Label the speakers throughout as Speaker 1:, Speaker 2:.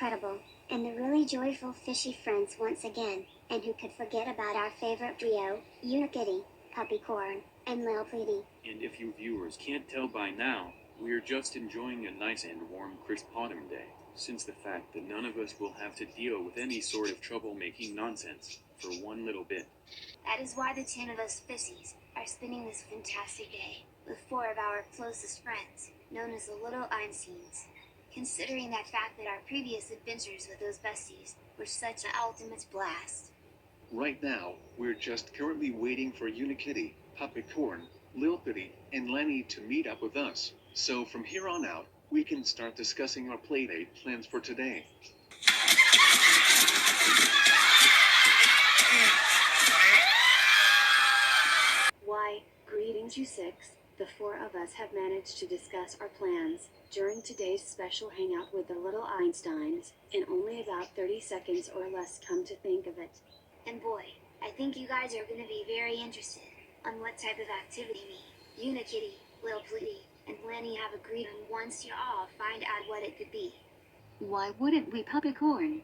Speaker 1: incredible, and the really joyful Fishy Friends once again, and who could forget about our favorite trio, Unikitty, Puppycorn, and Lil'Petey.
Speaker 2: And if you viewers can't tell by now, we're just enjoying a nice and warm crisp autumn day, since the fact that none of us will have to deal with any sort of troublemaking nonsense for one little bit.
Speaker 1: That is why the 10 of us Fissies are spending this fantastic day with 4 of our closest friends, known as the Little Einsteins. Considering that fact that our previous adventures with those besties were such an ultimate blast.
Speaker 3: Right now, we're just currently waiting for Unikitty, Puppycorn, Lil'Petey, and Lenny to meet up with us, so from here on out, we can start discussing our playdate plans for today.
Speaker 4: Why, greetings you 6. The 4 of us have managed to discuss our plans during today's special hangout with the Little Einsteins in only about 30 seconds or less, come to think of it.
Speaker 1: And boy, I think you guys are going to be very interested on what type of activity me, Unikitty, Lil'Petey, and Lenny have agreed on once you all find out what it could be.
Speaker 5: Why wouldn't we, Puppycorn?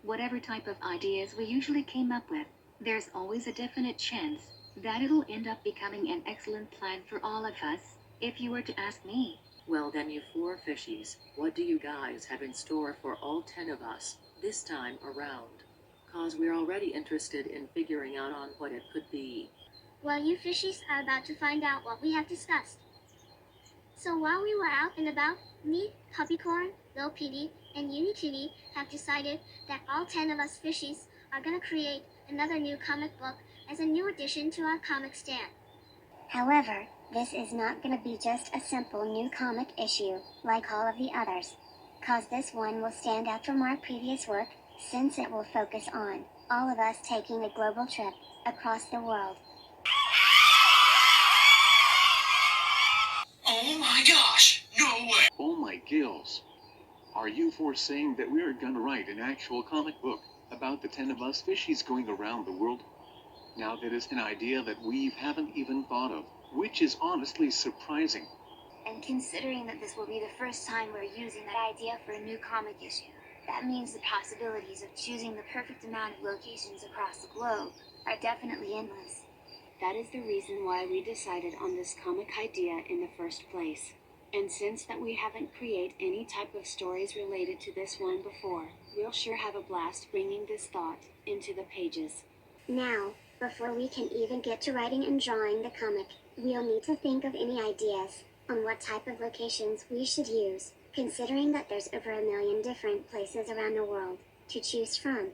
Speaker 5: Whatever type of ideas we usually came up with, there's always a definite chance that it'll end up becoming an excellent plan for all of us, if you were to ask me.
Speaker 6: Well then, you 4 fishies, what do you guys have in store for all 10 of us this time around? Cause we're already interested in figuring out on what it could be.
Speaker 7: Well, you fishies are about to find out what we have discussed. So while we were out and about, me, Puppycorn, Lil'Petey, and Unikitty have decided that all 10 of us fishies are gonna create another new comic book as a new addition to our comic stand.
Speaker 1: However, this is not going to be just a simple new comic issue, like all of the others. Cause this one will stand out from our previous work, since it will focus on all of us taking a global trip across the world.
Speaker 8: Oh my gosh, no way!
Speaker 3: Oh my gills! Are you 4 saying that we're gonna write an actual comic book about the 10 of us fishies going around the world? Now that is an idea that we haven't even thought of, which is honestly surprising.
Speaker 1: And considering that this will be the first time we're using that idea for a new comic issue, that means the possibilities of choosing the perfect amount of locations across the globe are definitely endless.
Speaker 4: That is the reason why we decided on this comic idea in the first place. And since that we haven't created any type of stories related to this one before, we'll sure have a blast bringing this thought into the pages.
Speaker 1: Now, before we can even get to writing and drawing the comic, we'll need to think of any ideas on what type of locations we should use, considering that there's over 1 million different places around the world to choose from.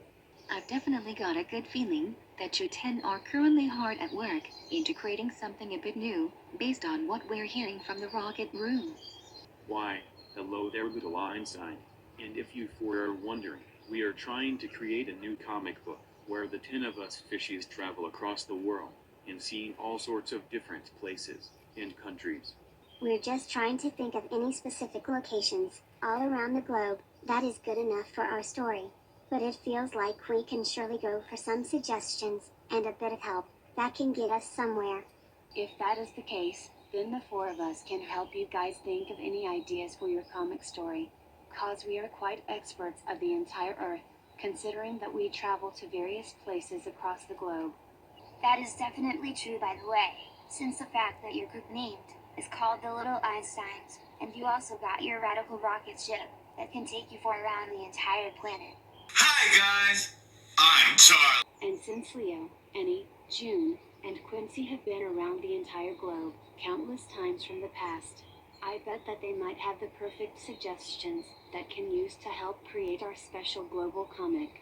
Speaker 5: I've definitely got a good feeling that you 10 are currently hard at work into creating something a bit new, based on what we're hearing from the Rocket Room.
Speaker 2: Why, hello there, Little Einstein. And if you 4 are wondering, we are trying to create a new comic book where the 10 of us fishies travel across the world and seeing all sorts of different places and countries.
Speaker 1: We're just trying to think of any specific locations all around the globe that is good enough for our story. But it feels like we can surely go for some suggestions and a bit of help that can get us somewhere.
Speaker 4: If that is the case, then the 4 of us can help you guys think of any ideas for your comic story. Cause we are quite experts of the entire Earth, considering that we travel to various places across the globe.
Speaker 1: That is definitely true, by the way, since the fact that your group named is called the Little Einsteins, and you also got your radical rocket ship that can take you for around the entire planet.
Speaker 8: Hi guys, I'm Charlie.
Speaker 4: And since Leo, Annie, June, and Quincy have been around the entire globe countless times from the past, I bet that they might have the perfect suggestions that can use to help create our special global comic.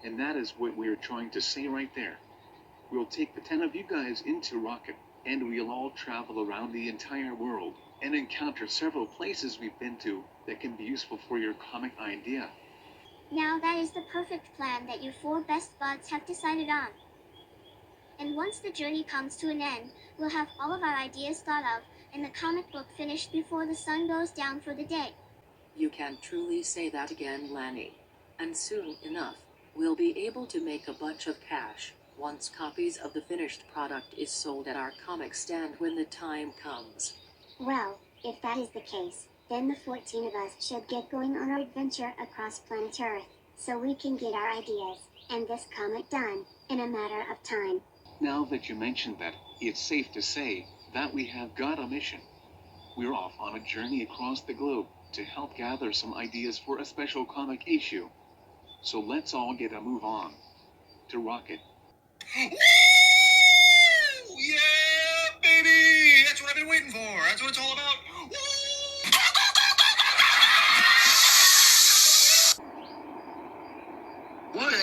Speaker 3: And that is what we're trying to say right there. We'll take the 10 of you guys into Rocket, and we'll all travel around the entire world, and encounter several places we've been to that can be useful for your comic idea.
Speaker 7: Now that is the perfect plan that you 4 best buds have decided on. And once the journey comes to an end, we'll have all of our ideas thought of and the comic book finished before the sun goes down for the day.
Speaker 6: You can truly say that again, Lanny. And soon enough, we'll be able to make a bunch of cash once copies of the finished product is sold at our comic stand when the time comes.
Speaker 1: Well, if that is the case, Then the 14 of us should get going on our adventure across planet Earth, so we can get our ideas and this comic done in a matter of time.
Speaker 3: Now that you mentioned that, it's safe to say that we have got a mission. We're off on a journey across the globe to help gather some ideas for a special comic issue. So let's all get a move on. To Rocket.
Speaker 8: Woo! Yeah, baby! That's what I've been waiting for. That's what it's all about. Woo! What a...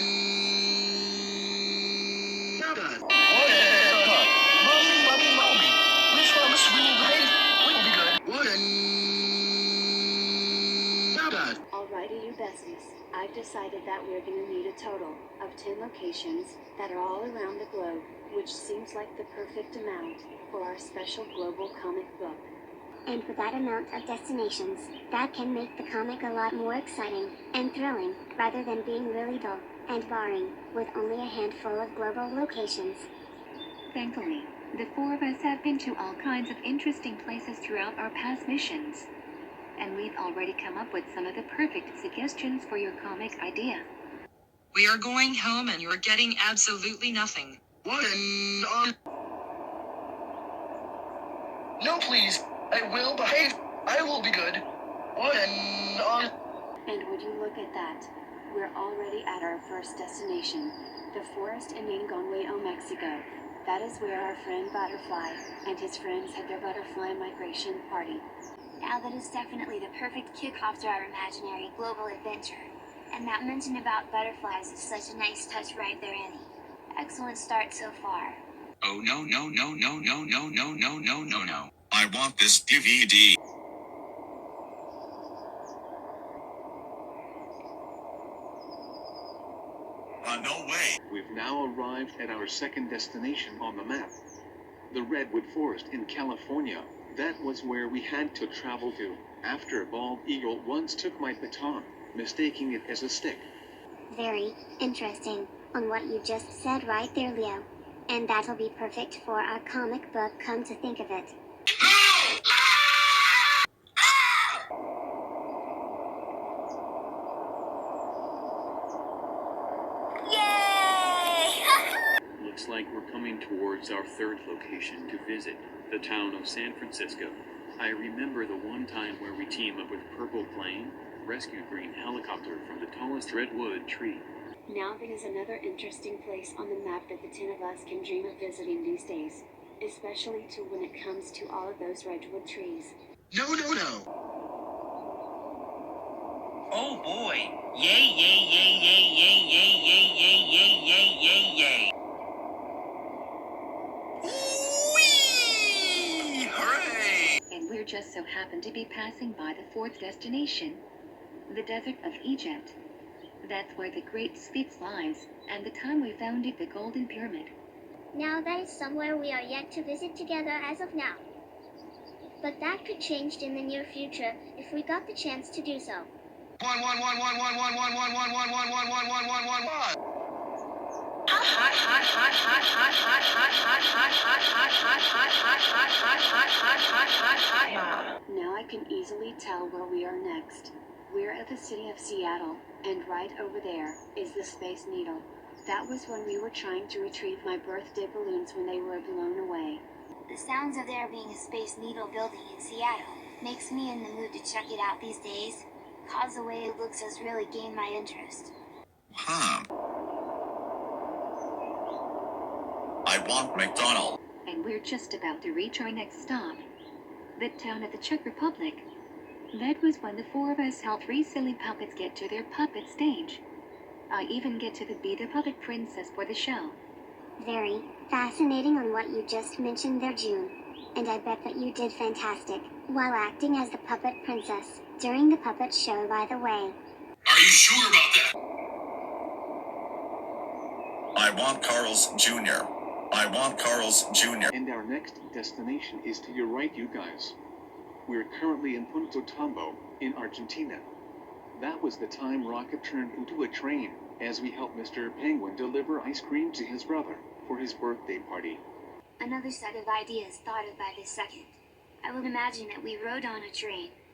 Speaker 8: Mommy. Which one was really great? Wouldn't be good. What a...
Speaker 4: Alrighty, you besties. I've decided that we're gonna need a total of 10 locations that are all around the globe, which seems like the perfect amount for our special global comic book.
Speaker 1: And for that amount of destinations, that can make the comic a lot more exciting and thrilling, rather than being really dull and boring, with only a handful of global locations.
Speaker 5: Thankfully, the four of us have been to all kinds of interesting places throughout our past missions. And we've already come up with some of the perfect suggestions for your comic idea.
Speaker 9: We are going home and you're getting absolutely nothing.
Speaker 8: What an... No, please. I will behave. I will be good. What an...
Speaker 4: And would you look at that? We're already at our first destination, the forest in Ingonway, Mexico. That is where our friend Butterfly and his friends had their butterfly migration party.
Speaker 10: Now that is definitely the perfect kickoff to our imaginary global adventure. And that mention about butterflies is such a nice touch right there, Annie. Excellent start so far.
Speaker 8: Oh no. I want this DVD. No way.
Speaker 3: We've now arrived at our second destination on the map. The Redwood Forest in California. That was where we had to travel to, after a bald eagle once took my baton, mistaking it as a stick.
Speaker 1: Very interesting on what you just said right there, Leo. And that'll be perfect for our comic book, come to think of it.
Speaker 2: Looks like we're coming towards our third location to visit, the town of San Francisco. I remember the one time where we team up with Purple Plane, rescue Green Helicopter from the tallest redwood tree.
Speaker 4: Now that is another interesting place on the map that the 10 of us can dream of visiting these days, especially to when it comes to all of those redwood trees.
Speaker 8: No.
Speaker 9: Oh boy. Yay.
Speaker 8: Whee! Hooray!
Speaker 5: And we're just so happen to be passing by the fourth destination, the desert of Egypt. That's where the Great Sphinx lies, and the time we founded the Golden Pyramid.
Speaker 7: Now that is somewhere we are yet to visit together as of now. But that could change in the near future if we got the chance to do so.
Speaker 8: One.
Speaker 4: Now I can easily tell where we are next. We're at the city of Seattle, and right over there is the Space Needle. That was when we were trying to retrieve my birthday balloons when they were blown away.
Speaker 10: The sounds of there being a Space Needle building in Seattle makes me in the mood to check it out these days, cause the way it looks has really gained my interest.
Speaker 8: Huh. I want McDonald's.
Speaker 5: And we're just about to reach our next stop, the town of the Czech Republic. That was when the four of us helped 3 silly puppets get to their puppet stage. I even get to be the puppet princess for the show.
Speaker 1: Very fascinating on what you just mentioned there, June. And I bet that you did fantastic while acting as the puppet princess during the puppet show, by the way.
Speaker 8: Are you sure about that? I want Carl's Jr.
Speaker 3: And our next destination is to your right, you guys. We're currently in Punta Tombo, in Argentina. That was the time Rocket turned into a train, as we helped Mr. Penguin deliver ice cream to his brother for his birthday party.
Speaker 10: Another set of ideas thought of by this second. I would imagine that we rode on a train,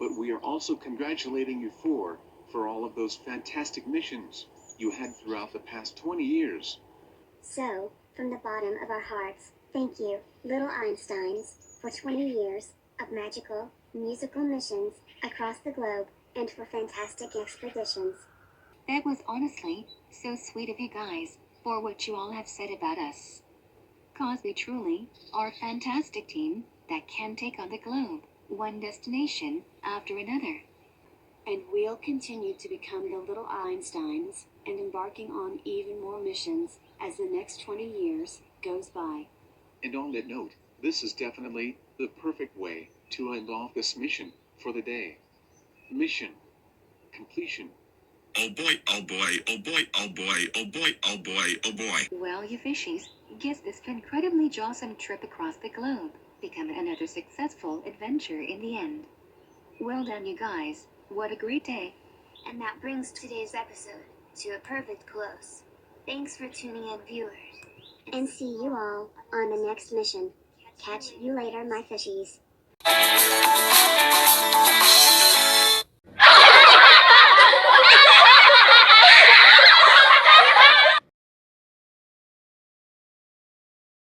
Speaker 3: but we are also congratulating you for all of those fantastic missions you had throughout the past 20 years.
Speaker 1: So, from the bottom of our hearts, thank you, Little Einsteins, for 20 years of magical, musical missions across the globe, and for fantastic expeditions.
Speaker 5: That was honestly so sweet of you guys, for what you all have said about us. 'Cause we truly are a fantastic team that can take on the globe, one destination after another.
Speaker 4: And we'll continue to become the Little Einsteins and embarking on even more missions as the next 20 years goes by.
Speaker 3: And on that note, this is definitely the perfect way to end off this mission for the day. Mission completion.
Speaker 11: Oh boy, oh boy, oh boy, oh boy, oh boy, oh boy, oh boy.
Speaker 5: Well, you fishies, guess this incredibly jawsome trip across the globe became another successful adventure in the end. Well done, you guys. What a great day.
Speaker 10: And that brings today's episode to a perfect close. Thanks for tuning in, viewers.
Speaker 1: And see you all on the next mission. Catch you later, my fishies.